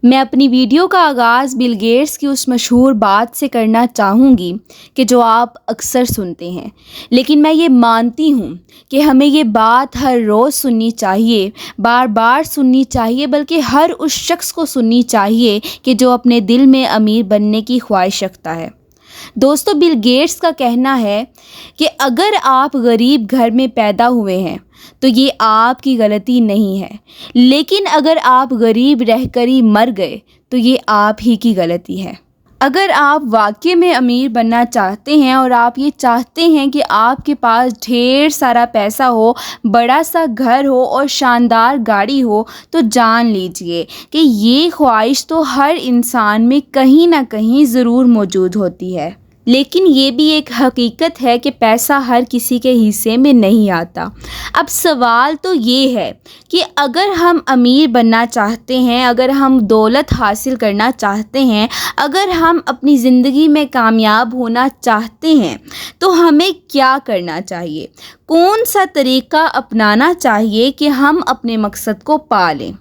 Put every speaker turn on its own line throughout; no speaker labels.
میں اپنی ویڈیو کا آغاز بل گیٹس کی اس مشہور بات سے کرنا چاہوں گی کہ جو آپ اکثر سنتے ہیں، لیکن میں یہ مانتی ہوں کہ ہمیں یہ بات ہر روز سننی چاہیے، بار بار سننی چاہیے، بلکہ ہر اس شخص کو سننی چاہیے کہ جو اپنے دل میں امیر بننے کی خواہش رکھتا ہے۔ دوستو، بل گیٹس کا کہنا ہے کہ اگر آپ غریب گھر میں پیدا ہوئے ہیں تو یہ آپ کی غلطی نہیں ہے، لیکن اگر آپ غریب رہ کر ہی مر گئے تو یہ آپ ہی کی غلطی ہے۔ اگر آپ واقعی میں امیر بننا چاہتے ہیں اور آپ یہ چاہتے ہیں کہ آپ کے پاس ڈھیر سارا پیسہ ہو، بڑا سا گھر ہو اور شاندار گاڑی ہو، تو جان لیجئے کہ یہ خواہش تو ہر انسان میں کہیں نہ کہیں ضرور موجود ہوتی ہے، لیکن یہ بھی ایک حقیقت ہے کہ پیسہ ہر کسی کے حصے میں نہیں آتا۔ اب سوال تو یہ ہے کہ اگر ہم امیر بننا چاہتے ہیں، اگر ہم دولت حاصل کرنا چاہتے ہیں، اگر ہم اپنی زندگی میں کامیاب ہونا چاہتے ہیں تو ہمیں کیا کرنا چاہیے؟ کون سا طریقہ اپنانا چاہیے کہ ہم اپنے مقصد کو پا لیں؟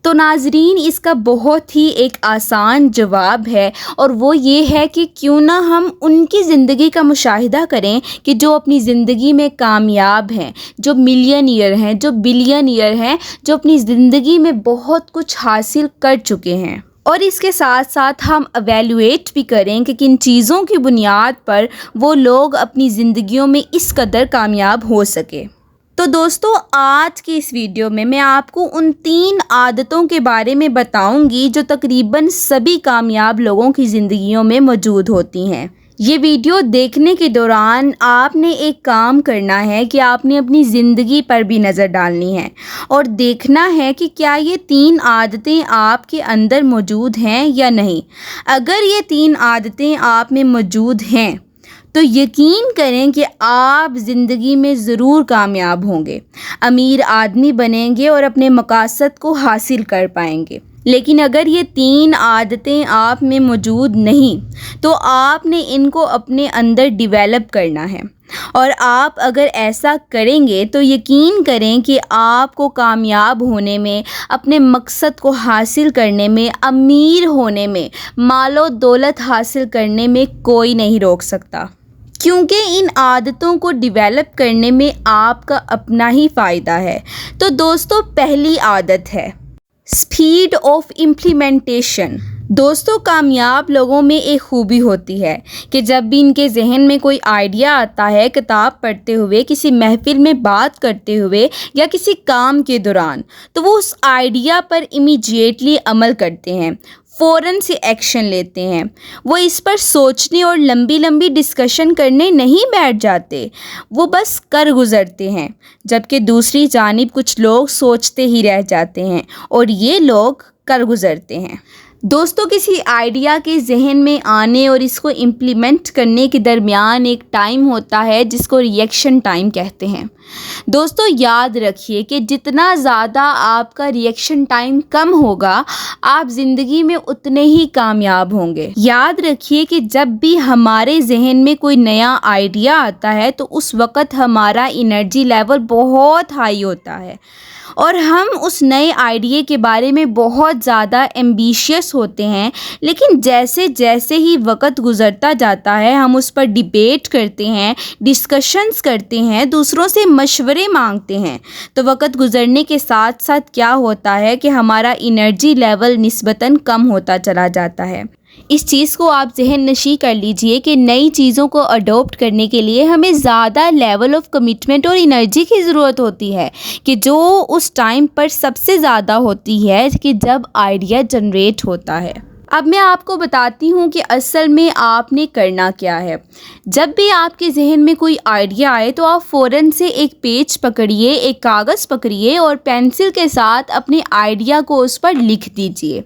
تو ناظرین، اس کا بہت ہی ایک آسان جواب ہے، اور وہ یہ ہے کہ کیوں نہ ہم ان کی زندگی کا مشاہدہ کریں کہ جو اپنی زندگی میں کامیاب ہیں، جو ملینئر ہیں، جو بلینئر ہیں، جو اپنی زندگی میں بہت کچھ حاصل کر چکے ہیں۔ اور اس کے ساتھ ساتھ ہم ایویلویٹ بھی کریں کہ کن چیزوں کی بنیاد پر وہ لوگ اپنی زندگیوں میں اس قدر کامیاب ہو سکے۔ تو دوستو، آج کی اس ویڈیو میں میں آپ کو ان 3 عادتوں کے بارے میں بتاؤں گی جو تقریباً سبھی کامیاب لوگوں کی زندگیوں میں موجود ہوتی ہیں۔ یہ ویڈیو دیکھنے کے دوران آپ نے ایک کام کرنا ہے کہ آپ نے اپنی زندگی پر بھی نظر ڈالنی ہے اور دیکھنا ہے کہ کیا یہ 3 عادتیں آپ کے اندر موجود ہیں یا نہیں۔ اگر یہ 3 عادتیں آپ میں موجود ہیں تو یقین کریں کہ آپ زندگی میں ضرور کامیاب ہوں گے، امیر آدمی بنیں گے اور اپنے مقاصد کو حاصل کر پائیں گے۔ لیکن اگر یہ 3 عادتیں آپ میں موجود نہیں تو آپ نے ان کو اپنے اندر ڈیولپ کرنا ہے، اور آپ اگر ایسا کریں گے تو یقین کریں کہ آپ کو کامیاب ہونے میں، اپنے مقصد کو حاصل کرنے میں، امیر ہونے میں، مال و دولت حاصل کرنے میں کوئی نہیں روک سکتا، کیونکہ ان عادتوں کو ڈیولپ کرنے میں آپ کا اپنا ہی فائدہ ہے۔ تو دوستو، پہلی عادت ہے اسپیڈ آف امپلیمنٹیشن۔ دوستو، کامیاب لوگوں میں ایک خوبی ہوتی ہے کہ جب بھی ان کے ذہن میں کوئی آئیڈیا آتا ہے، کتاب پڑھتے ہوئے، کسی محفل میں بات کرتے ہوئے یا کسی کام کے دوران، تو وہ اس آئیڈیا پر امیڈیٹلی عمل کرتے ہیں، فوراً سے ایکشن لیتے ہیں۔ وہ اس پر سوچنے اور لمبی لمبی ڈسکشن کرنے نہیں بیٹھ جاتے، وہ بس کر گزرتے ہیں، جبکہ دوسری جانب کچھ لوگ سوچتے ہی رہ جاتے ہیں اور یہ لوگ کر گزرتے ہیں۔ دوستو، کسی آئیڈیا کے ذہن میں آنے اور اس کو امپلیمنٹ کرنے کے درمیان ایک ٹائم ہوتا ہے جس کو ریئیکشن ٹائم کہتے ہیں۔ دوستو، یاد رکھیے کہ جتنا زیادہ آپ کا ریئیکشن ٹائم کم ہوگا، آپ زندگی میں اتنے ہی کامیاب ہوں گے۔ یاد رکھیے کہ جب بھی ہمارے ذہن میں کوئی نیا آئیڈیا آتا ہے تو اس وقت ہمارا انرجی لیول بہت ہائی ہوتا ہے اور ہم اس نئے آئیڈیا کے بارے میں بہت زیادہ ایمبیشیس ہوتے ہیں، لیکن جیسے جیسے ہی وقت گزرتا جاتا ہے، ہم اس پر ڈیبیٹ کرتے ہیں، ڈسکشنز کرتے ہیں، دوسروں سے مشورے مانگتے ہیں، تو وقت گزرنے کے ساتھ ساتھ کیا ہوتا ہے کہ ہمارا انرجی لیول نسبتاً کم ہوتا چلا جاتا ہے۔ اس چیز کو آپ ذہن نشین کر لیجئے کہ نئی چیزوں کو اڈاپٹ کرنے کے لیے ہمیں زیادہ لیول آف کمٹمنٹ اور انرجی کی ضرورت ہوتی ہے، کہ جو اس ٹائم پر سب سے زیادہ ہوتی ہے کہ جب آئیڈیا جنریٹ ہوتا ہے۔ اب میں آپ کو بتاتی ہوں کہ اصل میں آپ نے کرنا کیا ہے۔ جب بھی آپ کے ذہن میں کوئی آئیڈیا آئے تو آپ فوراً سے ایک پیج پکڑیے، ایک کاغذ پکڑیے اور پینسل کے ساتھ اپنے آئیڈیا کو اس پر لکھ دیجئے۔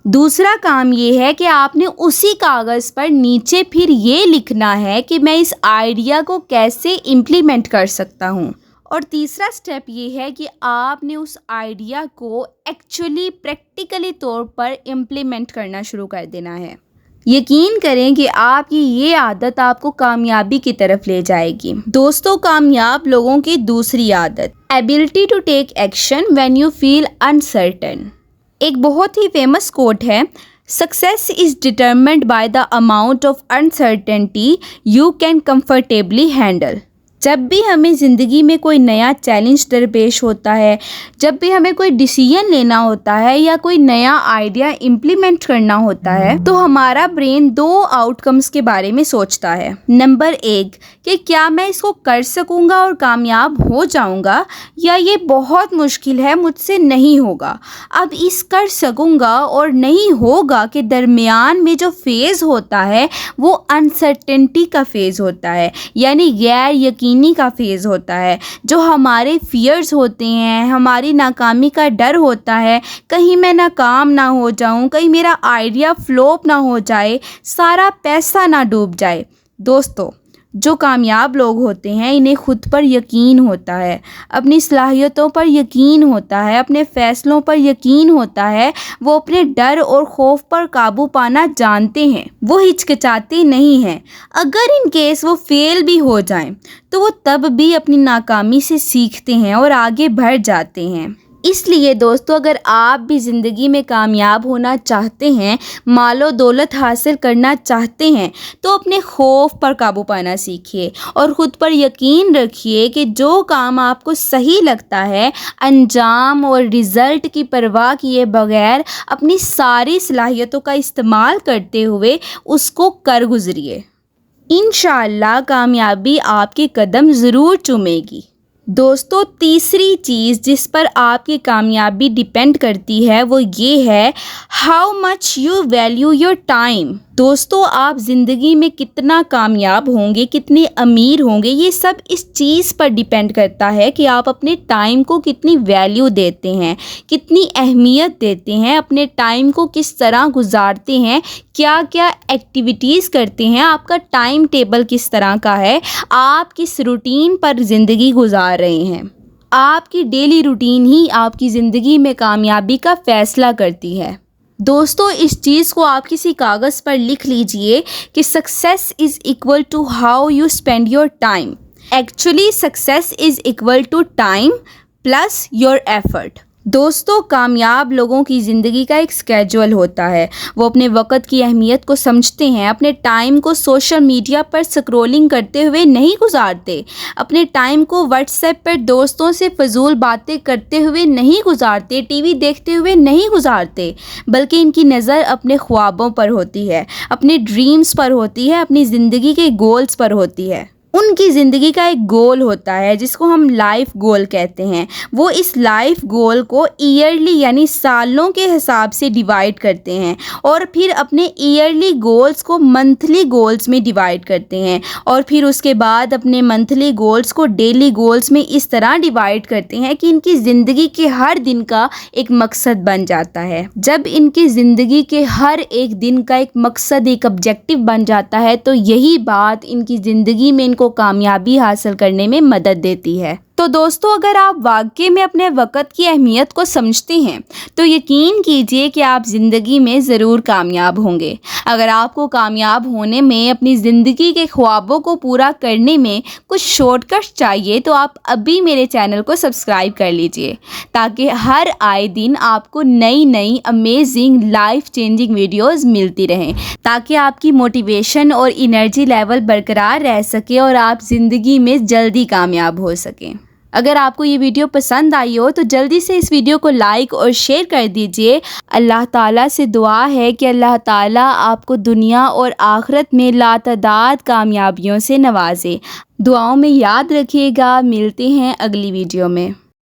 دوسرا کام یہ ہے کہ آپ نے اسی کاغذ پر نیچے پھر یہ لکھنا ہے کہ میں اس آئیڈیا کو کیسے امپلیمنٹ کر سکتا ہوں۔ اور تیسرا سٹیپ یہ ہے کہ آپ نے اس آئیڈیا کو ایکچولی پریکٹیکلی طور پر امپلیمنٹ کرنا شروع کر دینا ہے۔ یقین کریں کہ آپ کی یہ عادت آپ کو کامیابی کی طرف لے جائے گی۔ دوستو، کامیاب لوگوں کی دوسری عادت، ability to take action when you feel uncertain. ایک بہت ہی فیمس کوٹ ہے، success is determined by the amount of uncertainty you can comfortably handle. جب بھی ہمیں زندگی میں کوئی نیا چیلنج درپیش ہوتا ہے، جب بھی ہمیں کوئی ڈیسیژن لینا ہوتا ہے یا کوئی نیا آئیڈیا امپلیمنٹ کرنا ہوتا ہے تو ہمارا برین دو آؤٹ کمز کے بارے میں سوچتا ہے۔ نمبر 1 کہ کیا میں اس کو کر سکوں گا اور کامیاب ہو جاؤں گا، یا یہ بہت مشکل ہے مجھ سے نہیں ہوگا۔ اب اس کر سکوں گا اور نہیں ہوگا کے درمیان میں جو فیز ہوتا ہے وہ انسرٹنٹی کا فیز ہوتا ہے، یعنی غیر یقینی کا فیز ہوتا ہے، جو ہمارے فیئرز ہوتے ہیں، ہماری ناکامی کا ڈر ہوتا ہے، کہیں میں ناکام نہ ہو جاؤں، کہیں میرا آئیڈیا فلوپ نہ ہو جائے، سارا پیسہ نہ ڈوب جائے۔ دوستو، جو کامیاب لوگ ہوتے ہیں انہیں خود پر یقین ہوتا ہے، اپنی صلاحیتوں پر یقین ہوتا ہے، اپنے فیصلوں پر یقین ہوتا ہے، وہ اپنے ڈر اور خوف پر قابو پانا جانتے ہیں، وہ ہچکچاتے نہیں ہیں۔ اگر ان کیس وہ فیل بھی ہو جائیں تو وہ تب بھی اپنی ناکامی سے سیکھتے ہیں اور آگے بڑھ جاتے ہیں۔ اس لیے دوستو، اگر آپ بھی زندگی میں کامیاب ہونا چاہتے ہیں، مال و دولت حاصل کرنا چاہتے ہیں، تو اپنے خوف پر قابو پانا سیکھیے اور خود پر یقین رکھیے کہ جو کام آپ کو صحیح لگتا ہے، انجام اور رزلٹ کی پرواہ کیے بغیر اپنی ساری صلاحیتوں کا استعمال کرتے ہوئے اس کو کر گزریے۔ انشاءاللہ کامیابی آپ کے قدم ضرور چومے گی۔ دوستو، تیسری چیز جس پر آپ کی کامیابی ڈیپینڈ کرتی ہے وہ یہ ہے how much you value your time. دوستو، آپ زندگی میں کتنا کامیاب ہوں گے، کتنے امیر ہوں گے، یہ سب اس چیز پر ڈیپینڈ کرتا ہے کہ آپ اپنے ٹائم کو کتنی ویلیو دیتے ہیں، کتنی اہمیت دیتے ہیں، اپنے ٹائم کو کس طرح گزارتے ہیں، کیا کیا ایکٹیویٹیز کرتے ہیں، آپ کا ٹائم ٹیبل کس طرح کا ہے، آپ کس روٹین پر زندگی گزار رہے ہیں۔ آپ کی ڈیلی روٹین ہی آپ کی زندگی میں کامیابی کا فیصلہ کرتی ہے۔ دوستو، اس چیز کو آپ کسی کاغذ پر لکھ لیجئے کہ success is equal to how you spend your time. Actually success is equal to time plus your effort. دوستو، کامیاب لوگوں کی زندگی کا ایک اسکیجول ہوتا ہے، وہ اپنے وقت کی اہمیت کو سمجھتے ہیں، اپنے ٹائم کو سوشل میڈیا پر سکرولنگ کرتے ہوئے نہیں گزارتے، اپنے ٹائم کو واٹس ایپ پر دوستوں سے فضول باتیں کرتے ہوئے نہیں گزارتے، ٹی وی دیکھتے ہوئے نہیں گزارتے، بلکہ ان کی نظر اپنے خوابوں پر ہوتی ہے، اپنے ڈریمز پر ہوتی ہے، اپنی زندگی کے گولز پر ہوتی ہے۔ ان کی زندگی کا ایک گول ہوتا ہے جس کو ہم لائف گول کہتے ہیں، وہ اس لائف گول کو ایئرلی یعنی سالوں کے حساب سے ڈیوائیڈ کرتے ہیں اور پھر اپنے ایئرلی گولز کو منتھلی گولز میں ڈیوائیڈ کرتے ہیں اور پھر اس کے بعد اپنے منتھلی گولز کو ڈیلی گولز میں اس طرح ڈیوائیڈ کرتے ہیں کہ ان کی زندگی کے ہر دن کا ایک مقصد بن جاتا ہے۔ جب ان کی زندگی کے ہر ایک دن کا ایک مقصد، ایک آبجیکٹو بن جاتا ہے تو یہی بات ان کی زندگی میں ان کو کامیابی حاصل کرنے میں مدد دیتی ہے۔ تو دوستو، اگر آپ واقعی میں اپنے وقت کی اہمیت کو سمجھتے ہیں تو یقین کیجئے کہ آپ زندگی میں ضرور کامیاب ہوں گے۔ اگر آپ کو کامیاب ہونے میں، اپنی زندگی کے خوابوں کو پورا کرنے میں کچھ شارٹ کٹ چاہیے تو آپ ابھی میرے چینل کو سبسکرائب کر لیجئے تاکہ ہر آئے دن آپ کو نئی نئی امیزنگ لائف چینجنگ ویڈیوز ملتی رہیں، تاکہ آپ کی موٹیویشن اور انرجی لیول برقرار رہ سکے اور آپ زندگی میں جلدی کامیاب ہو سکیں۔ اگر آپ کو یہ ویڈیو پسند آئی ہو تو جلدی سے اس ویڈیو کو لائک اور شیئر کر دیجئے۔ اللہ تعالیٰ سے دعا ہے کہ اللہ تعالیٰ آپ کو دنیا اور آخرت میں لاتعداد کامیابیوں سے نوازے۔ دعاؤں میں یاد رکھیے گا۔ ملتے ہیں اگلی ویڈیو میں۔